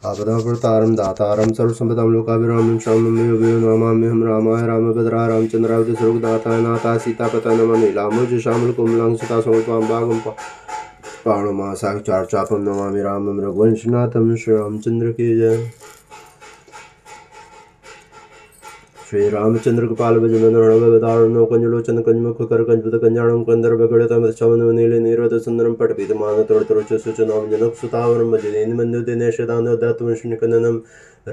आपदाप्रतारं दातारं सर्वसम्पदां लोकाभिरामं श्यामं नमाम्यहं रामाय रामभद्राय रामचन्द्राय सर्वदाताय नाथाय सीतापतये नमः नीलाम्बुजश्यामलकोमलां सीतासमत्वां भागं पाणुमासाचार्चापं नमामि रामं रघुवंशनाथं श्री रामचंद्र की जय। श्री रामचंद्र कृपाल भजनदारणव कंजलोचन कंजमुख कर कंजपत कंजाणं कंदर्भ गणतम चवन नील नीरद सुंदरम पटपीत मान तोड़ सूचनाम जनक सुतावरम भजन बंधु दिनेश दान दत्तवंशनिकननम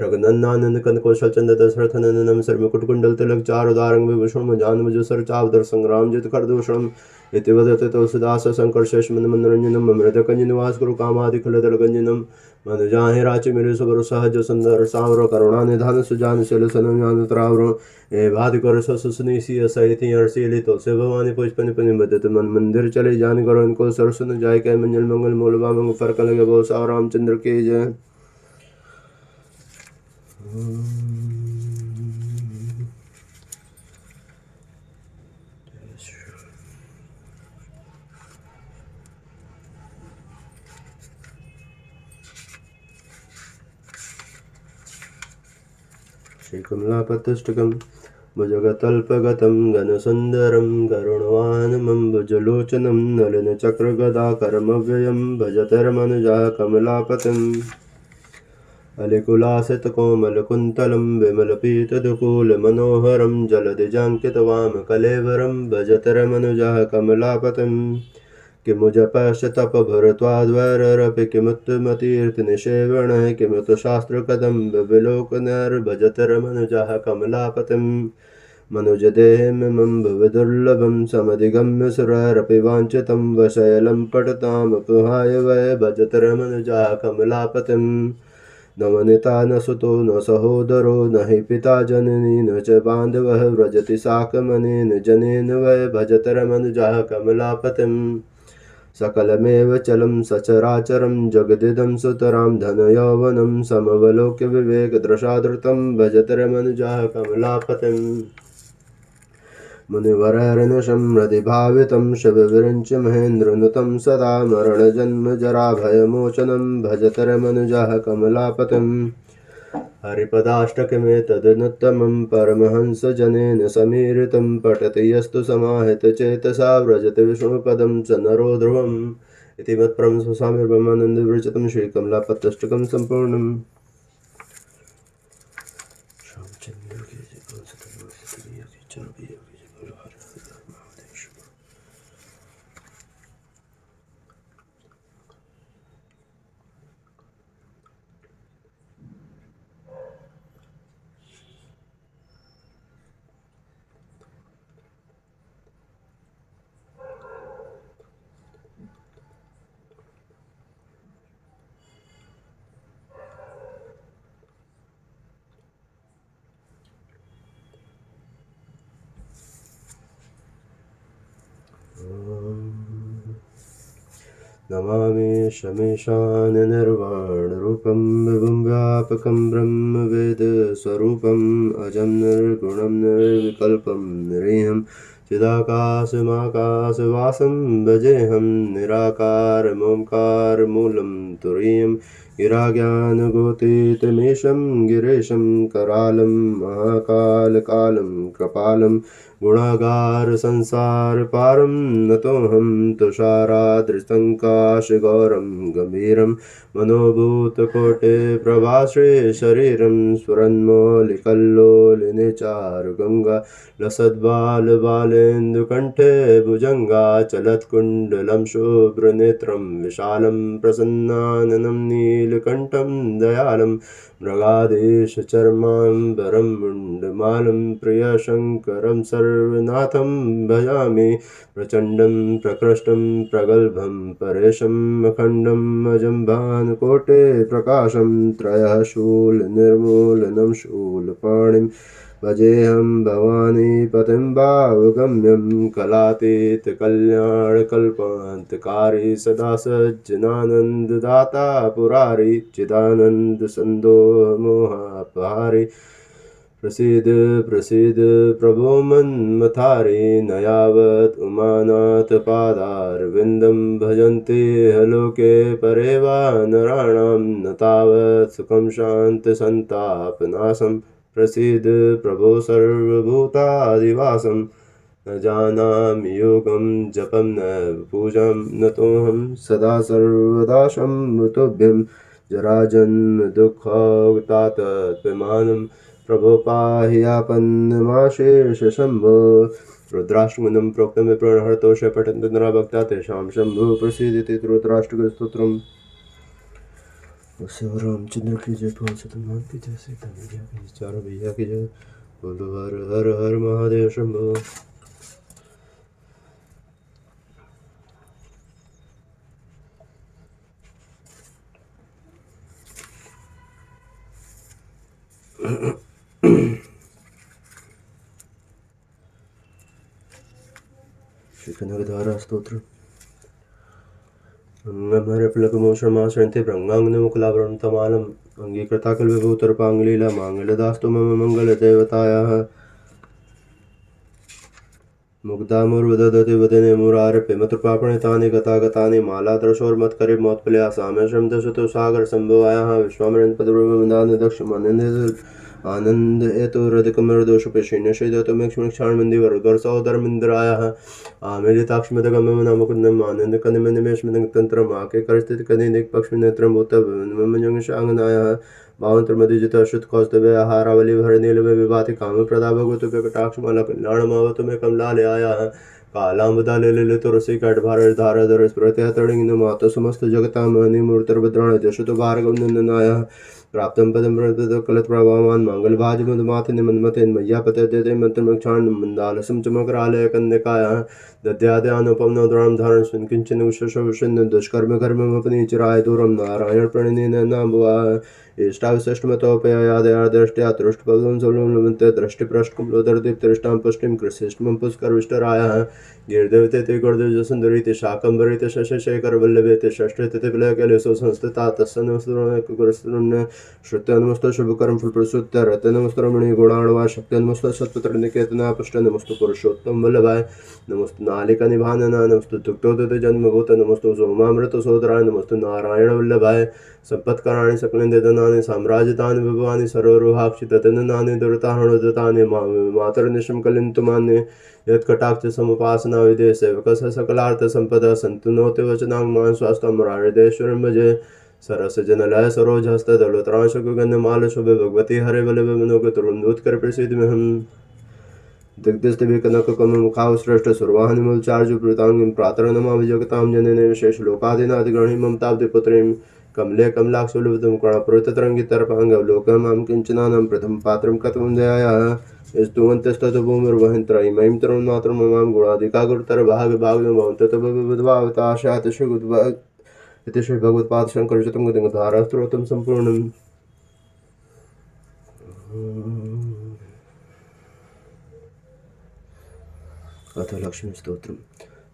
रघुनंदन कंद कौशल चंद दशरथ नंदनम सर्वकुट कुंडल तिलक चारु दारंग विभूषण जान सर चावदर संग्राम जित कर दूषणम इति वदत तुलसीदास शंकर शेषमन मनोरंजनम मृत कंज निवास गुरु कामादि खलदल गंजनम मन जाहे राचि मेरे सबर सहज सुंदर सावर करुणा निधान सुजान शील सनजान त्रावरो ए भादि कर ससुनी सी सहिति हर्षिली तो से भवानी पुष्पनि पनि बदत मन मंदिर चले जान करो इनको सरसुन जाय के मंजल मंगल मूलबा मंग फरक लगे बहु सा रामचंद्र के जय। श्रीकमलापतुष्टकं भुजगतल्पगतं घनसुन्दरं करुणवानमं भुजलोचनं नलिनचक्रगदाकरमव्ययं भजतरमनुजा कमलापतिम् अलिकुलासितकोमलकुन्तलं विमलपीतदुकूलमनोहरं जलधिजाङ्कितवामकलेवरं भजतरमनुजा कमलापतिम् किमुजपश्यतपभरत्वाद्वैररपि किमुत्तमतीर्थनिषेवणः किमुत शास्त्रकदम्बविलोकनैर्भजतरमनुजः कमलापतिम् मनुजदेहमिमं भुविदुर्लभं समधिगम्य सुरैरपि वाञ्छितं वशैलं पठतामपुहाय वै भजतरमनुजः कमलापतिम् न वनिता न सुतो न सहोदरो न हि पिता जननी न च बान्धवः व्रजति साकमनेन जनेन वै भजतरमनुजः कमलापतिम् सकलमेव चलं सचराचरं जगदिदं सुतरां धनयौवनं समवलोक्य विवेकदृशाधृतं भजतरमनुजः कमलापतिम् मुनिवरैर्निशं हृदिभावितं शिवविरिञ्च महेन्द्रनुतं सदा मरणजन्मजराभयमोचनं भजतरमनुजः कमलापतिम् हरिपदाष्टकमेतदनुत्तमं परमहंसजनेन समीरितं पठति यस्तु समाहितचेतसा व्रजति विष्णुपदं च नरो ध्रुवम् इति मत्परं स्वस्वामिर्ब्रह्मानन्दविरचितं श्रीकमलापतष्टकं सम्पूर्णम्। नमामि शमीशाननिर्वाणरूपं विभुं व्यापकं ब्रह्मवेदस्वरूपम् अजं निर्गुणं निर्विकल्पं निरीहं चिदाकाशमाकाशवासं भजेऽहं निराकारमोङ्कारमूलं तुरीयं गिराज्ञानगोतीतमीशं गिरीशं करालं महाकालकालं कृपालं गुणागार संसार पारं नतोऽहं तुषाराद्रिसङ्काशगौरं गम्भीरं मनोभूतकोटे प्रभाश्री शरीरं स्फुरन्मौलिकल्लोलिने चारुगङ्गा लसद्बालबालेन्दुकण्ठे भुजङ्गा चलत्कुण्डलं शुभ्रनेत्रं विशालं प्रसन्नाननं नीलकण्ठं दयालं मृगाधीशचर्माम्बरं मुण्डमालं प्रियशङ्करं सर्वनाथं भजामि प्रचण्डं प्रकृष्टं प्रगल्भं परेशम् अखण्डम् अजं भानुकोटे प्रकाशं त्रयः शूलनिर्मूलनं शूलपाणिं भजेऽहं भवानीपतिं भावगम्यं कलातीतकल्याणकल्पान्तकारी सदा सज्जनानन्ददाता पुरारी चिदानन्दसन्दोहमोहापहारी प्रसीद प्रसीद प्रभो मन्मथारे न यावत् उमानाथ पादारविन्दं भजन्ते लोके परे वा नराणां न तावत् सुखं शान्तिसन्तापनाशं प्रसीद प्रभो सर्वभूतादिवासं न जानामि योगं जपं न पूजां न तोऽहं सदा सर्वदा शम्भुतोभ्यं जराजन्म दुःखोक्तात तत्त्वमानं प्रभो पाहि आपन्नमाशेष शम्भो रुद्राष्टकं प्रोक्तं विप्रणहर्तोष पठन्ति नरभक्ता तेषां शम्भु प्रसीदिति रुद्राष्टकस्तोत्रम्। रामचंद्र की जय, पवन सतनाम की जय, सीता मैया की जय, चारों भैया की जय। बोलो हर हर हर महादेव शंभो। श्री कनकधारा स्तोत्र। प्लकमोषमाश्रयन्ते भृङ्गाङ्गमुकुलावरणतमालम् अङ्गीकृताकल्पभूतरूपाङ्गलीला माङ्गल्यदास्तु मम मङ्गलदेवतायाः मुग्धामुर्वदधति वदने मुरारप्य मधुपापणितानि गतागतानि मालादर्शोर्मत्करे मोत्पल्या सामेशं दशतु सागरसम्भवायाः विश्वामरन्पदब्रह्मदानि दक्षमानन्दे आनंद एतोरधिकमर्दोषुपेशिन्यशयतुमेक्षमक्षाणमन्दिवरगर्सोदरमिन्द्रायाः आमेलिताक्ष्मदगमं मुकुन्दम् आनन्दकनिमनिमेषमिदङ्कतन्त्रम् आकेकरस्थितिकनिदिक्पक्ष्मिनेत्रं भूतमजङ्गशाङ्गनायाः भावन्तर्मधिजितश्रुतकौस्तुभयाहारावलिभरनीलमे विभाति कामप्रदा भगवतु प्रकटाक्षमालकल्याणमावतु मे कमलालयाः कालाम्बुदालिलितुरसिकट्भारधारधर स्मृत्यातडिङ्गमातु समस्तजगतां महनीमूर्तिर्भद्राणि दशतु भार्गवनन्दनायाः प्राप्तं पदं कलत्प्रभावान् मङ्गलभाजमधुमातिनिमन्मथेन्मय्यापतद्यते मन्त्रमक्षाण्डं च मकरालयकन्यकायाः दद्याद्यानुपमनोद्रां धारण किञ्चिन् शशवशन् दुष्कर्म कर्ममपनीचिराय दूरं नारायण प्रणिनेनाम्बुवाः इष्टाविशिष्टमतोपयादया दृष्ट्या तुष्टपदं सुलभन्ते दृष्टिप्रष्टकुम्लोदरदीप्तरिष्टां पुष्टिं कृष्णं पुष्करविष्टरायः गिरिदेवते ते गुरुदेवसुन्दरी ते शाकम्भरी ते शशेखरवल्लभे ते षष्ठे ते विलयकलेशो संस्थिता तस्य नमस्तुरुण्य श्रुत्य नमस्तो शुभकरं फलप्रसूत्य रत्य नमस्तो रमणीय गुणाणवा शक्ति नमस्तो सत्पुत्र निकेतना पुष्ट नमस्तो पुरुषोत्तम वल्लभाय नमस्तु नालिका निभानना नमस्तु दुग्धोदत जन्मभूत नमस्तो सोमामृत सोदराय नमस्तु नारायण वल्लभाय संपत्कराणि सकलेन्दनानि साम्राज्यतानि विभवानि सर्वरोहाक्षि तदननानि दुर्ताहणोदतानि मातर्निशं कलिन्तुमान्ये यत्कटाक्ष समुपासना विदे सेवकस्य सकलार्थ संपदा सन्तुनोति वचनांगमान स्वास्थ्य मुरारिदेश्वरं भजे सरस जनलय सरोजहस्तदलोत्रांशगन्धमाल शुभ भगवती हरे बलभ मनोगतरुन्दोत्कर प्रसिद्धिमहं दिग्धस्तभिकनककममुखावसृष्ट सुरवाहनिमूलचार्जुप्लुताङ्गिं प्रातः नमामि जगतां जनने विशेषलोकादिनादिगृणीं ममताब्धिपुत्रीं कमले कमलाक्षुलभुतं कर्णपुरतरङ्गितर्पाङ्गवलोकं मां किञ्चनानं प्रथमं पात्रं कथं दयायाः स्तुवन्तस्ततो भूमिर्वहन् त्रयीमयीं तरुं मातरं ममां गुणाधिका गुरुतरभागभागं भवन्तः तद्भवद्भावताशात् इति श्री भगवत्पाद शंकर धारा स्त्रोत्रं संपूर्णम्। अथ लक्ष्मी स्तोत्रम्।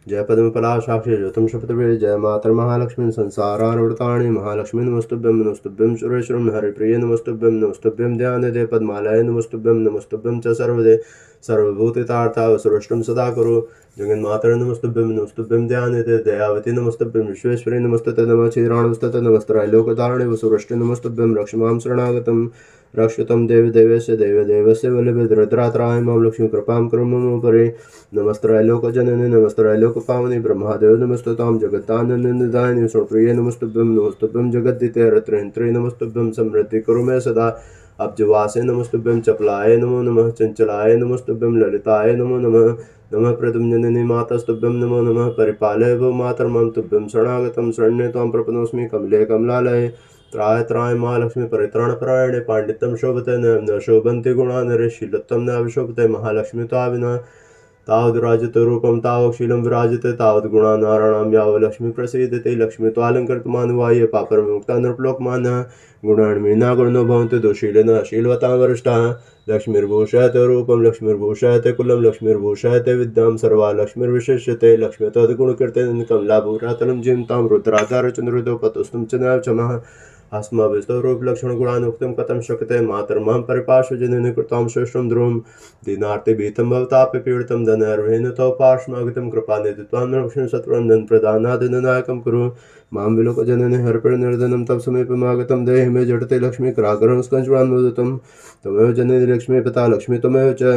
जय पद्मपलाशाक्षी ज्योतिं शपथप्रिय जय मातर्महालक्ष्मी संसारानुवृताणि महालक्ष्मी नमस्तुभ्यं नमस्तुभ्यं सुरेश्वरं हरिप्रिय नमस्तुभ्यं नमस्तुभ्यं ध्यानदे पद्मालय नमस्तुभ्यं नमस्तुभ्यं च सर्वदे सर्वभूतितार्थावसुरष्टुं सदा कुरु जगन्मातर नमस्तुभ्यं नमस्तुभ्यं ध्यानदे दयावती नमस्तुभ्यं विश्वेश्वरी नमस्तते नमः क्षीराणुस्तते नमस्त्राय लोकधारणे वसुरष्टि नमस्तुभ्यं रक्ष मां शरणागतं रक्षतं देवदेवस्य देवदेवस्य बलभद्रद्रात्राय मां लक्ष्मी कृपां कुरु मम उपरि नमस्त्राय लोकजननी नमस्त्राय लोकपावनी ब्रह्मादेव नमस्तुतां जगत्तानन्ददायिनी सुप्रिये नमस्तुभ्यं जगद्दिते रत्रेन्द्रे नमस्तुभ्यं समृद्धि कुरु मे सदा अब्जवासे नमस्तुभ्यं चपलाय नमो नमः चंचलाय नमस्तुभ्यं ललिताय नमो नमः नमः प्रद्युम्नजननी मातस्तुभ्यं नमो नमः परिपालय भो मातर्मं तुभ्यं शरणागतं शरण्ये त्वां प्रपन्नोऽस्मि कमले कमलालये त्राय त्राय महालक्ष्मी परित्राणपरायणे पाण्डित्यं शोभते न शोभन्ति गुणा नरेशीलत्वं न विशोभते महालक्ष्मी ताविना तावद्राजते रूपं तावक्षीलं विराजते तावद्गुणा नाराणां यावलक्ष्मी प्रसीदते लक्ष्मी त्वालङ्कृतमानुवाये पापरमुक्ता नृपलोकमानः गुणान्विना गुणो भवन्ति दोषीलेन अशीलवतां वरिष्ठाः लक्ष्मीर्भूषयते रूपं लक्ष्मीर्भूषयते कुलं लक्ष्मीर्भूषयते विद्यां सर्वा लक्ष्मीर्विशिष्यते लक्ष्मी तद्गुणकीर्तनं कमलाभूरातलं जिं तां रुद्राधारचन्द्रोदो पतुस्तं च नैव क्षमः अस्माभिस्तरूपलक्षणगुणानुक्तं कथं शक्यते मातर्मां परिपार्श्वजनेन कृतां श्रेष्ठं ध्रुवं दीनार्ते भीतं भवतापि पीडितं धनर्वेण तव पार्श्वमागतं कृपानिधि त्वां लक्ष्मीं सत्वरं प्रदानादिनायकं कुरु मां विलोकजननि हर्षनिर्धनं तव समीपमागतं देहि मे जडते लक्ष्मीकराकरं स्कञ्चवान्मोदितं त्वमेव जननि लक्ष्मी पिता लक्ष्मी त्वमेव च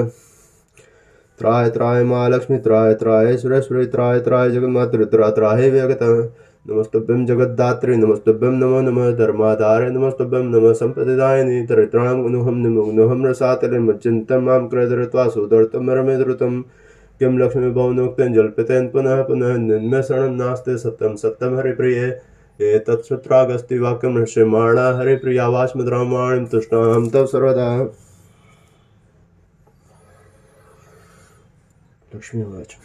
त्राय त्राय महालक्ष्मी त्राय त्राय सुरेश्वरी त्राय त्राय जगन्मातृ त्राय व्यगता नमस्तुभ्यं जगद्धात्री नमस्तुभ्यं नमो नमः धर्माधारे नमस्तुभ्यं नमः सम्पदिदायिनी दरिद्राणामनुहं निमग्नोऽहं रसातले मज्जन्तं मां क्रयधृत्वा सुदर्तं रमे धृतं किं लक्ष्मीभवनोक्तेन जल्पितेन पुनः पुनः निन्मे शरणं नास्ति सत्यं सत्यं हरिप्रिये एतत्सूत्रागस्ति वाक्यं ऋष्यमाणा हरिप्रिया वास्मद्रामाणिं तुष्टां तव सर्वदा लक्ष्मीवाच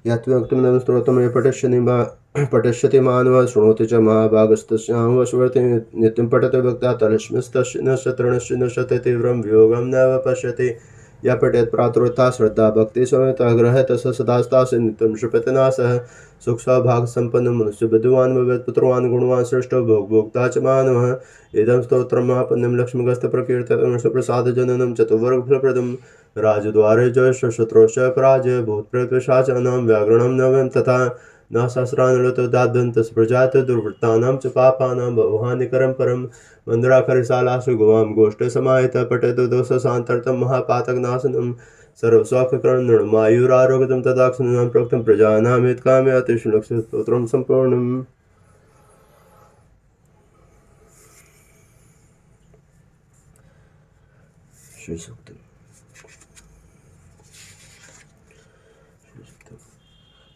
यत्व्यक्तं स्तोत्रं पठिष्यति मानवः शृणोति च महाभागस्तस्यां वशवर्ति नित्यं पठति भक्त्या तलक्ष्मीस्तस्य न शत्रुणश्च न शते तीव्रं वियोगं नैव पश्यति यः पठेत् प्रातरुत्था श्रद्धा भक्ति समेतः गृह्यतः स सदास्तास्य नित्यं क्षिपति नाशः सुख सौभाग्यसम्पन्नो मनुष्य विद्वान् भवेत् पुत्रवान् गुणवान् श्रेष्ठो भोक्ता च मानवः इदं स्तोत्रं महापुण्यं लक्ष्मीगस्तप्रकीर्तितं सुप्रसादजननं चतुर्वर्गफलप्रदं राजद्वारे जयशत्रोश्च पराजय भूतप्रेतपिशाचानां व्याघ्रणं नवयं तथा न सहस्रानुलतोदाद्वन्तः प्रजात दुर्वृत्तानां च पापानां बहुहानिकरं परं मन्दिराखरिशालासु गुवां गोष्ठे समाहितः पठेतु दोषशान्तर्तं महापातकनाशनं सर्वस्वाख्यकरणमायुरारोग्यं तदाक्षणां प्रोक्तं प्रजानामेतकामे अतिशुलक्षस्तोत्रं सम्पूर्णम् श्रीसूक्तम्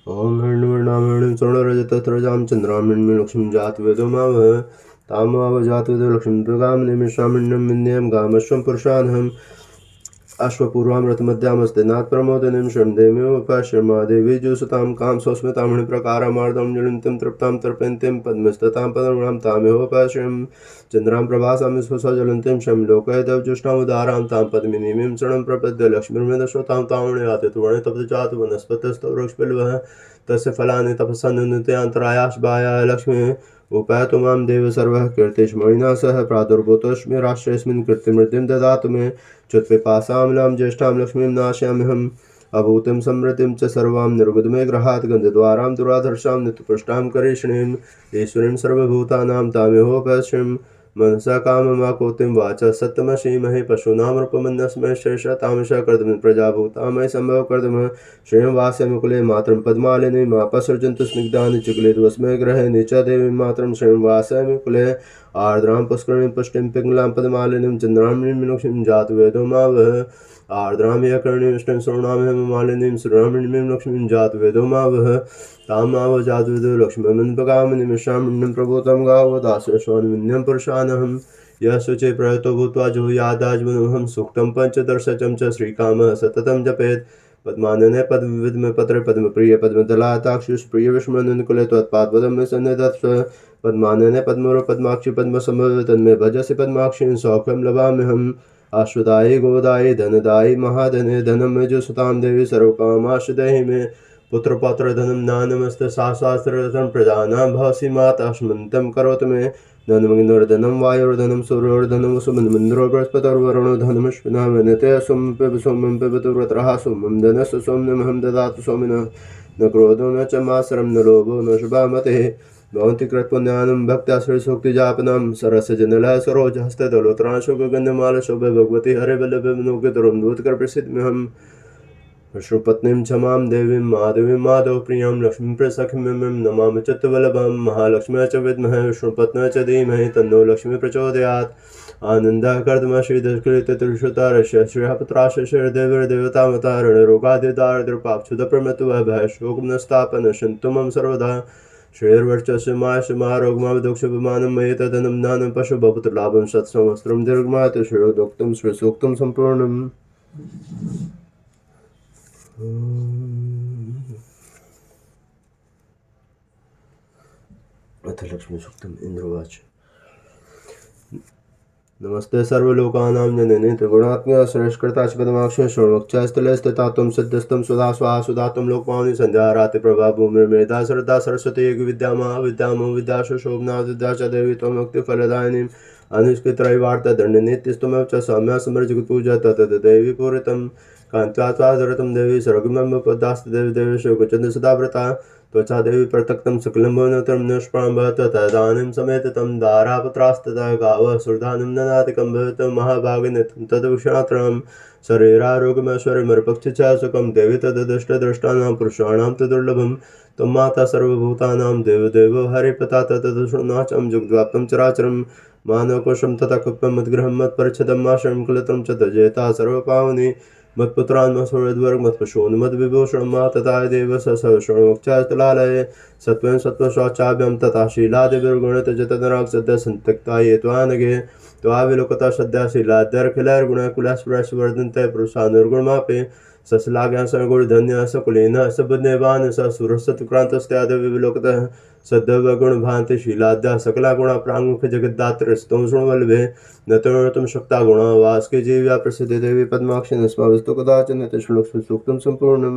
ओम हिरण्यवर्णामणिं स्वर्णरजतस्रजां चन्द्रामणिं लक्ष्मीं जातवेदो मावः तामाव जातवेदो लक्ष्मीं दुर्गां निमिषामण्यं विन्ध्यं गामश्वं पुरुषानहम् अश्वपूर्वामृतमध्यामस्ते नात्प्रमोदनीं शर्मदेवीमुपाश्रमा देवी जुसतां कां स्वस्मितामणिप्रकारामार्दं ज्वलन्तीं तृप्तां तर्पयन्तीं पद्मस्ततां पदरूढां तामेवोपाश्रयं चन्द्रां प्रभासां स्वस्वज्वलन्तीं शं लोकयदवजुष्टामुदारां तां पद्मिनीं शरणं प्रपद्य लक्ष्मीर्मेधश्वतां तावणे आतितुवर्णे तप्तजातु वनस्पतस्थो वृक्षबिल्वः तस्य फलानि तपस्सन्नुत्यान्तरायाश्वायाय लक्ष्मीः उपैतु मां देव सर्वः कीर्तिस्मरणिना सह प्रादुर्भूतोऽस्मि राष्ट्रेऽस्मिन् कीर्तिमृद्धिं ददातु मे च्युत्पिपासामलां ज्येष्ठां लक्ष्मीं नाशयाम्यहम् अभूतिं समृद्धिं च सर्वां निर्गुदमे गृहात् गन्धद्वारां दुराधर्षां नित्यपुष्टां करिष्णीम् ईश्वरीं सर्वभूतानां तामेहोपश्यं मनसा काममाकोतिं वाचा सत्यमशीमहि पशूनामरूपमन्यस्मै शेषा तामशः कर्दमः प्रजाभूतामयि सम्भव कर्दमः श्रेयं वास्यमुकुले मातरं पद्मालिनी मापसृजन्तु स्निग्धानि चिकुलिद्वस्मै गृहे नीचा देवी मातरं श्रेयं वास्यमुकुले आर्द्रां पुष्करणीं पुष्टिं पिङ्गलां पद्मालिनीं चन्द्रामणिं लक्ष्मीं जातवेदो मावः आर्द्रां यकर्णीं विष्णुं सुवर्णामहिममालिनीं श्रीरामणीं लक्ष्मीं जातवेदो मावः तामाव जातवेदो लक्ष्मीमन्पगां निमिषामण्यं प्रभूतं गावो दासेश्वन्विन्यं पुरुषानहं यः शुचे प्रयतो भूत्वा जुहुयादाज्वनुहं सूक्तं पञ्चदशचं च श्रीकामः सततं जपेत् पद्मानने पद्मविद्मे पत्रे पद्मप्रिय पद्मदलाताक्षुष्प्रिय विष्णुनुकुले त्वत्पादपदं मे सन्निधत्स्व पद्मानने पद्मरो पद्माक्षि पद्मसंभवे तन्मे भजसि पद्माक्षीं सौख्यं लभाम्यहम् आश्वदायि गोदायि धनदायि महाधने धनं मे जुसुतां देवी सर्वकामाश्च देहि मे पुत्रपौत्रधनं नानमस्ते शास्त्ररथं प्रजानां भवसि माताश्मन्तं करोतु मे धनमग्निर्धनं वायुर्धनं सूर्योर्धनं सुमन्मन्द्रो बृहस्पतिर्वरुणो धनमश्विना वनते सोमं पिबतु व्रतरः सोमं धनस्य सोम्यमहं ददातु सोमिनः न क्रोधो न च मासरं न लोभो न शुभामतिः भवन्ति कृत्पुण्यानं भक्त्या श्रीसूक्तिजापनं सरसजनलः सरोजहस्तदलोत्रांशो गगनमालशोभे भगवती हरे वल्लभे दूतकरप्रसिद्ध्यहम् विष्णुपत्नीं च मां देवीं माधवीं माधवप्रियां लक्ष्मीं प्रसखीं नमामि चित्तवल्लभां महालक्ष्म्यै च विद्महे विष्णुपत्न्यै च धीमहि तन्नो लक्ष्मी प्रचोदयात् आनन्दः कर्दमः श्रीधर्कृततिरुषुतारस्य श्रीहपुत्रास्य श्रीदेवीर्देवतामतारणरोगादिदारिद्र्यपाक्षुतप्रमृत्युभयशोकनस्तापनशन्तु मम सर्वदा श्रेयर्वर्चस्य मायस्य महारोगमाविदुःखशुभमानं मयेतधनं दानं पशुभपुत्रलाभं सत्संवस्त्रं दीर्घमायते श्रेयोदोक्तं श्रीसूक्तं सम्पूर्णम् अथ लक्ष्मी सूक्तम् इंद्रोवाच नमस्ते सर्वलोकानां जननी त्रिगुणात्मक श्रेष्ठकृता पदमाक्षं शृण्वक्षस्थले स्थिता त्वं सिद्धस्तं सुधा स्वाहा सुधा त्वं लोकपावनी संध्या रात्रि प्रभा भूमिर्मेधा श्रद्धा सरस्वती विद्या महाविद्या विद्या शोभना विद्या च देवी त्वं मुक्तिफलदायिनीं अनुष्कृतरैवार्तदण्डनित्यस्तमेव च सौम्या समर्जगपूजा तत् देवी पूरितं कान्त्यात्वादरतं देवी सर्वगमं पदास्त देवी देवी शोकचन्द्र सदा व्रता त्वचा देवी प्रतक्तं सकलं भुवनत्रं निष्प्रां भवत तदानीं समेत तं दारापुत्रास्ततः गावः सुरधानं ननादिकं भवत महाभागिनितं तद्विषात्रं शरीरारोग्यमैश्वर्यमर्पक्ष च सुखं देवी तददृष्टदृष्टानां पुरुषाणां तदुर्लभं त्वं माता सर्वभूतानां देवदेवो हरिपता तत्तदृष्णाचं जुग्व्याप्तं चराचरं मानवकोशं तथा कुप्पं मद्गृहं मत्परिच्छदम् आश्रयं कुलत्रं च तजेता सर्वपावनी मत्पुत्रान्मस्वर्ग मत्पशून् मद्विभूषणं मा तथा देव सशोक्षलालये सत्त्वं सत्त्वशौचाभ्यं तथा शीलादिभिर्गुणतजतनराग सद्य सन्त्यक्ता ये त्वानगे त्वाविलोकता सद्या शीलाद्यर्खिलैर्गुणकुलास्पृशवर्धन्ते पुरुषा निर्गुणमापे सस्लाज्ञा सगुणधन्य सकुलेन सबुद्धिवान् स सुरसत्क्रान्तस्त्यादिविलोकतः सद्यवगुणभान्ति शीलाद्या सकला गुणा प्राङ्मुख जगद्दात्र स्तों शृण्वल्भे न तुम शक्ता गुणा वास्के जीव्या प्रसिद्ध देवी पद्माक्षि नस्मावस्तु कदाचन श्लोक सूक्तम संपूर्णम।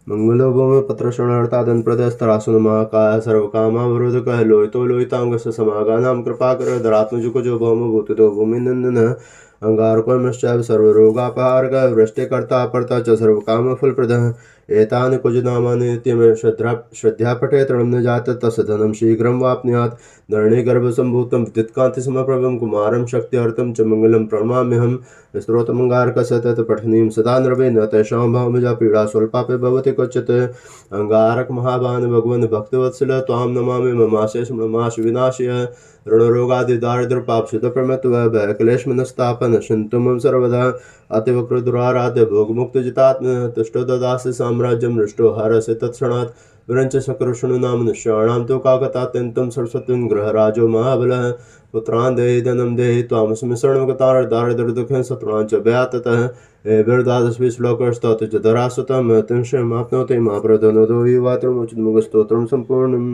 मंगलो भूमि पत्र श्रवणार्थादन प्रदस्तरासुन महाकाय सर्वकामावरोधक लोहितो लोहितांगस समागानां कृपाकर धरात्मजुको जो भौम भूतितो भूमिनंदन अंगारकोमश्चैव सर्वरोगापहारक वृष्टिकर्ता पर्ता च सर्वकामफलप्रदः एतानि कुजनामानि नित्यमेव श्रद्धया पठेत् तृणं न जात तस्य धनं शीघ्रं वाप्नुयात् धरणी गर्भसम्भूतं विद्युत्कान्तिसमप्रभं कुमारं शक्त्यर्थं च मङ्गलं प्रणमाम्यहं स्तोत्रमङ्गारकस्य तत् पठनीं सदा नृभे न तेषां भावजा पीडा स्वल्पापि भवति क्वचित् अंगारक महाभान भगवन् भक्तवत्सल त्वां नमामि ममाशेष ममाश विनाशय ऋणरोगादिदारिद्र्यपापशुतप्रमत्व भयक्लेशमनस्तापन शन्तु मम सर्वदा अतिवक्रदुराराध्य भोगमुक्तजितात्म तुष्टो ददासि साम्राज्यं हृष्टो हरसि तत्क्षणात् विरञ्च सकरुष्णुनां मनुष्याणां तु काकतात्यन्तं सरस्वतीं गृहराजो महाबलः पुत्रान् देहि धनं देहि त्वामस्मि शरणगतार दारिद्र्यदुःखं शत्रूणां च भयाततः एभिर्द्वादशभिः श्लोकस्तोत्र च धरासुतं तिंशमाप्नोति मा प्रधनोदो युवात्रमुचितमुखस्तोत्रं सम्पूर्णम्।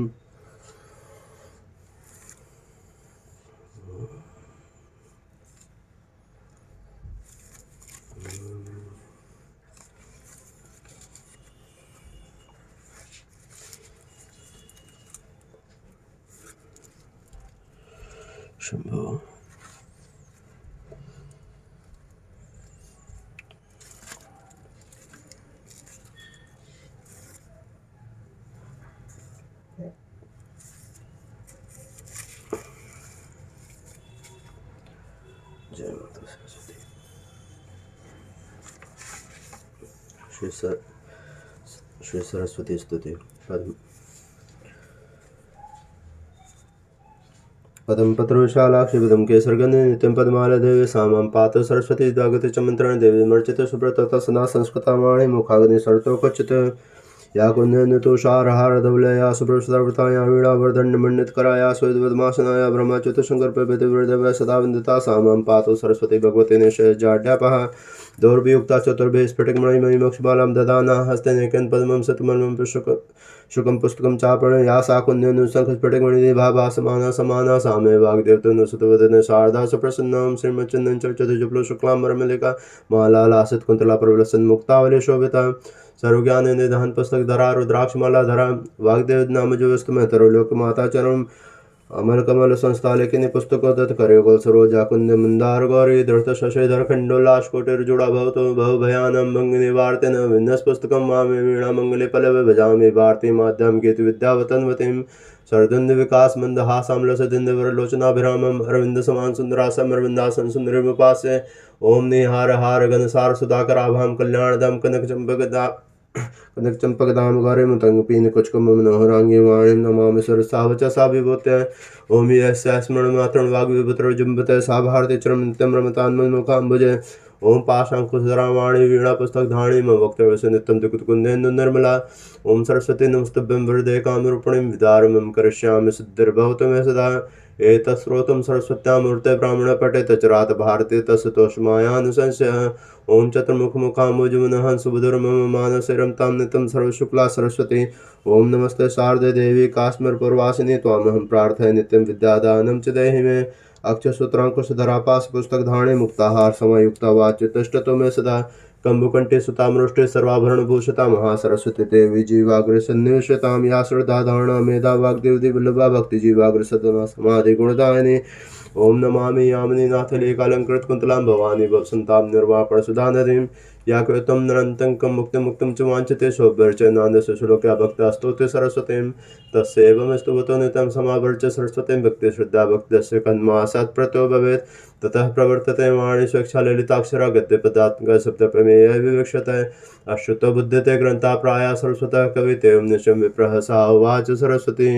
शंभो जय माता सरस्वती। श्री सरस्वती स्तुति पदम पत्रविशालाक्षि पदम केसरगन्धि नित्यं पद्मालदेवी सामां पात सरस्वती दागति च मन्त्रेण देवी मर्चित सुब्रत सदा संस्कृता वाणी मुखाग्नि सरतो क्वचित् या कुन्यतुषारहारधवलया सुप्रसर्वताया वीणावर्धन्यमण्डितकराया स्वेदवदमासनाया ब्रह्मच्युतशङ्करप्रभृतिवृद्धवय सदा वन्दिता सामां पातो सरस्वती भगवती निषेजाड्यापः दौर्भियुक्ता चतुर्भिः स्फटिकमणिमयी मोक्षबालां ददाना हस्ते नेकं पद्मं सतमर्मं शुकं पुस्तकं चापणे या साकुन्यनुशङ्खस्फटिकमणिभाभा समाना समाना सामे वाग्देवतनुसुतवदने शारदा सुप्रसन्नां श्रीमच्चन्दं चर्चतुजुप्लो शुक्लाम्बरमल्लिका मालालासित कुन्तला प्रबलसन्मुक्तावली शोभिता सर्वज्ञान निधान पुस्तक धरा रुद्राक्षमाला धरा वाग्देव नाम जो वस्तु तरुलोक माता चरम अमर कमल संस्थालेखिनी पुस्तकों तत् करेगोल सरोजा कुंद मंदार गौरी धृत शशेधर खंडोल्लास कोटिर जुड़ा भवतो भव भयानम भंग निवार्तेन विन्नस पुस्तकम मामे वीणा मंगले पलव भजामि भारती माध्यम केतु विद्यावतन्वतीम शरदुंद विकास मंद हासामलस दिंद वरलोचनाभिरामम अरविंद समान सुंदरासम अरविंदासन सुंदरमुपास्य ओम निहार हार गण सार सुधाकर आभाम कल्याणदम कनक चंपकदाम गौरे मुतंग पीन कुचकम मनोहरांगी वाणी नमामि सरसावच सा विभूत्य ओम यस्य स्मरण मात्रं वाग विभुत्र जुम्बते सा भारती चरम नित्यं रमतान्मन मुखाम्बुजे ओम पाशांकुशधरा वाणी वीणा पुस्तक धाणी मम वक्तव्य नित्यं दुकुतकुंदेन्दु निर्मला ओम सरस्वती नमस्तुभ्यं वरदे कामरूपिणीं विदारमं करिष्यामि सिद्धिर्भवतु मे सदा एतत्स्रोतं सरस्वत्यां मूर्ते ब्राह्मण पठेत चरात भारती तस्सतोषमायानुसंशयः। ओं चतुर्मुखमुखाम्बुजमुनः सुबुधुर्मम मानसे रमतां नित्यं सर्वशुक्ला सरस्वती। ओं नमस्ते शारदे देवी काश्मीरपुरवासिनी त्वामहं प्रार्थये नित्यं विद्यादानं च देहि मे। अक्षसूत्राङ्कुशधरा पाशपुस्तकधारिणी मुक्ताहार समयुक्ता वाच्य तिष्ठतु मे सदा। कम्बुकण्ठे सुतामृष्टे सर्वाभरणभूषिता महासरस्वती देवी जीवाग्रसन्निवेशितां या श्रद्धाधारणा मेधा वाग्देवी वल्लभा भक्तिजीवाग्रसदना समाधिगुणदायिनी। ओं नमामि यामिनीनाथलेखालङ्कृतकुन्तलां भवानी भवसन्तां निर्वापणसुधानदीं। या कृतं निरन्तं कं मुक्तिं च वाञ्छते शोभ्यर्चनान्दस्य श्लोक्या भक्तास्तोते सरस्वतीं। तस्यैव स्तुवतो नित्यं समावर्च सरस्वतीं भक्तिश्रद्धा भक्तस्य कन्मासात् प्रतो भवेत्। ततः प्रवर्तते वाणी स्वेच्छा ललिताक्षरा गद्यपदात्मका सप्तप्रमेय विवक्षते। अश्रुतो बुध्यते ग्रन्था प्रायः सरस्वतः कविते निशं विप्रः सा उवाच सरस्वती।